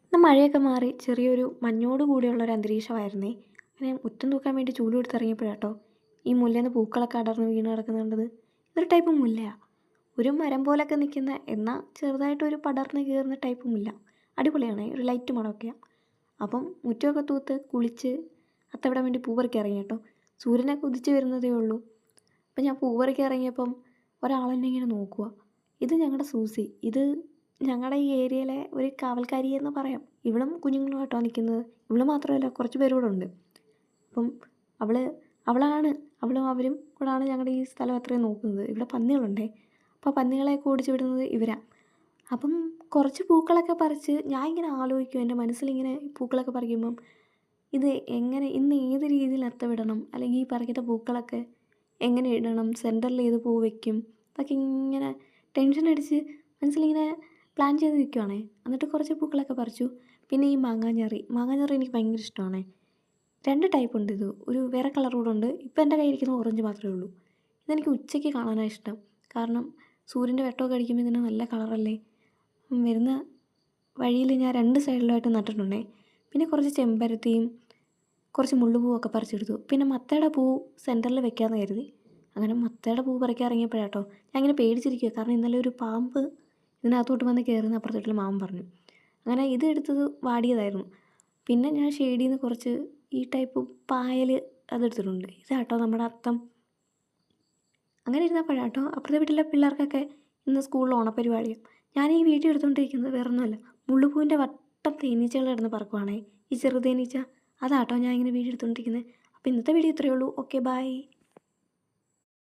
ഇന്ന് മഴയൊക്കെ മാറി ചെറിയൊരു മഞ്ഞോട് കൂടിയുള്ളൊരു അന്തരീക്ഷമായിരുന്നേ. അങ്ങനെ മുറ്റം തൂക്കാൻ വേണ്ടി ചൂല് കൊടുത്തിറങ്ങിയപ്പോഴാട്ടോ ഈ മുല്ലേന്ന് പൂക്കളൊക്കെ അടർന്ന് വീണ് കിടക്കുന്നത് കണ്ടത്. ഇതൊരു ടൈപ്പ് മുല്ലയാണ്. ഒരു മരം പോലൊക്കെ നിൽക്കുന്ന എന്നാൽ ചെറുതായിട്ടൊരു പടർന്ന് കയറുന്ന ടൈപ്പ് മുല്ല. അടിപൊളിയാണ്, ഒരു ലൈറ്റ് മണമൊക്കെയാണ്. അപ്പം മുറ്റമൊക്കെ തൂത്ത് കുളിച്ച് അത്തവിടാൻ വേണ്ടി പൂ പറിക്കാൻ ഇറങ്ങി കേട്ടോ. സൂര്യനൊക്കെ ഉദിച്ച് വരുന്നതേ ഉള്ളൂ. അപ്പം ഞാൻ പൂ പറിക്കാൻ ഇറങ്ങിയപ്പം ഒരാളെന്നെ ഇങ്ങനെ നോക്കുക. ഇത് ഞങ്ങളുടെ സൂസി. ഇത് ഞങ്ങളുടെ ഈ ഏരിയയിലെ ഒരു കാവൽക്കാരി എന്ന് പറയാം. ഇവളും കുഞ്ഞുങ്ങളുമായിട്ടോ നിൽക്കുന്നത്. ഇവള് മാത്രമല്ല, കുറച്ച് പേരും കൂടെ ഉണ്ട്. അപ്പം അവളും അവരും കൂടാണ് ഞങ്ങളുടെ ഈ സ്ഥലം അത്രയും നോക്കുന്നത്. ഇവിടെ പന്നികളുണ്ടേ. അപ്പോൾ പന്നികളെയൊക്കെ ഓടിച്ച് വിടുന്നത് ഇവരാ. അപ്പം കുറച്ച് പൂക്കളൊക്കെ പറിച്ച് ഞാൻ ഇങ്ങനെ ആലോചിക്കും, എൻ്റെ മനസ്സിലിങ്ങനെ പൂക്കളൊക്കെ പറിക്കുമ്പം ഇത് എങ്ങനെ ഇന്ന് ഏത് രീതിയിൽ അത്തവിടണം, അല്ലെങ്കിൽ ഈ പറിക്കുന്ന പൂക്കളൊക്കെ എങ്ങനെ ഇടണം, സെൻറ്ററിൽ ഏത് പൂ വയ്ക്കും, അതൊക്കെ ഇങ്ങനെ ടെൻഷൻ അടിച്ച് മനസ്സിലിങ്ങനെ പ്ലാൻ ചെയ്ത് നിൽക്കുവാണേ. എന്നിട്ട് കുറച്ച് പൂക്കളൊക്കെ പറിച്ചു. പിന്നെ ഈ മാങ്ങാഞ്ഞെറി എനിക്ക് ഭയങ്കര ഇഷ്ടമാണേ. 2 ടൈപ്പ് ഉണ്ട്. ഇത് ഒരു വേറെ കളർ കൂടെ ഉണ്ട്. ഇപ്പം എൻ്റെ കയ്യിരിക്കുന്ന ഓറഞ്ച് മാത്രമേ ഉള്ളൂ. ഇതെനിക്ക് ഉച്ചയ്ക്ക് കാണാനാണ് ഇഷ്ടം. കാരണം സൂര്യൻ്റെ വെട്ടമൊക്കെ അടിക്കുമ്പോൾ ഇതിന് നല്ല കളറല്ലേ. വരുന്ന വഴിയിൽ ഞാൻ 2 സൈഡിലായിട്ട് നട്ടിട്ടുണ്ടേ. പിന്നെ കുറച്ച് ചെമ്പരത്തിയും കുറച്ച് മുള്ളുപൂവൊക്കെ പറിച്ചെടുത്തു. പിന്നെ മത്തയുടെ പൂ സെൻറ്ററിൽ വെക്കാമെന്ന് കരുതി. അങ്ങനെ മത്തയുടെ പൂ പറിക്കാൻ ഇറങ്ങിയപ്പോഴാട്ടോ ഞാൻ ഇങ്ങനെ പേടിച്ചിരിക്കുക. കാരണം ഇന്നലെ ഒരു പാമ്പ് ഇതിനകത്തോട്ട് വന്ന് കയറുന്ന അപ്പുറത്തോട്ടുള്ള മാമൻ പറഞ്ഞു. അങ്ങനെ ഇത് എടുത്തത് വാടിയതായിരുന്നു. പിന്നെ ഞാൻ ഷെയ്ഡിൽ നിന്ന് കുറച്ച് ഈ ടൈപ്പ് പായൽ അതെടുത്തിട്ടുണ്ട്. ഇതാട്ടോ നമ്മുടെ അത്തം. അങ്ങനെ ഇരുന്നപ്പോഴാട്ടോ അപ്പുറത്തെ വീട്ടിലെ പിള്ളേർക്കൊക്കെ ഇന്ന് സ്കൂളിൽ ഓണപ്പരിപാടിയാണ്. ഞാൻ ഈ വീഡിയോ എടുത്തുകൊണ്ടിരിക്കുന്നത് വേറെ ഒന്നുമല്ല, മുള്ളുപൂവിൻ്റെ വട്ടം തേനീച്ചകൾ കിടന്ന് പറക്കുവാണേ, ഈ ചെറുതേനീച്ച. അതാട്ടോ ഞാൻ ഇങ്ങനെ വീഡിയോ എടുത്തുകൊണ്ടിരിക്കുന്നത്. അപ്പോൾ ഇന്നത്തെ വീഡിയോ ഇത്രയേ ഉള്ളൂ. Okay, by.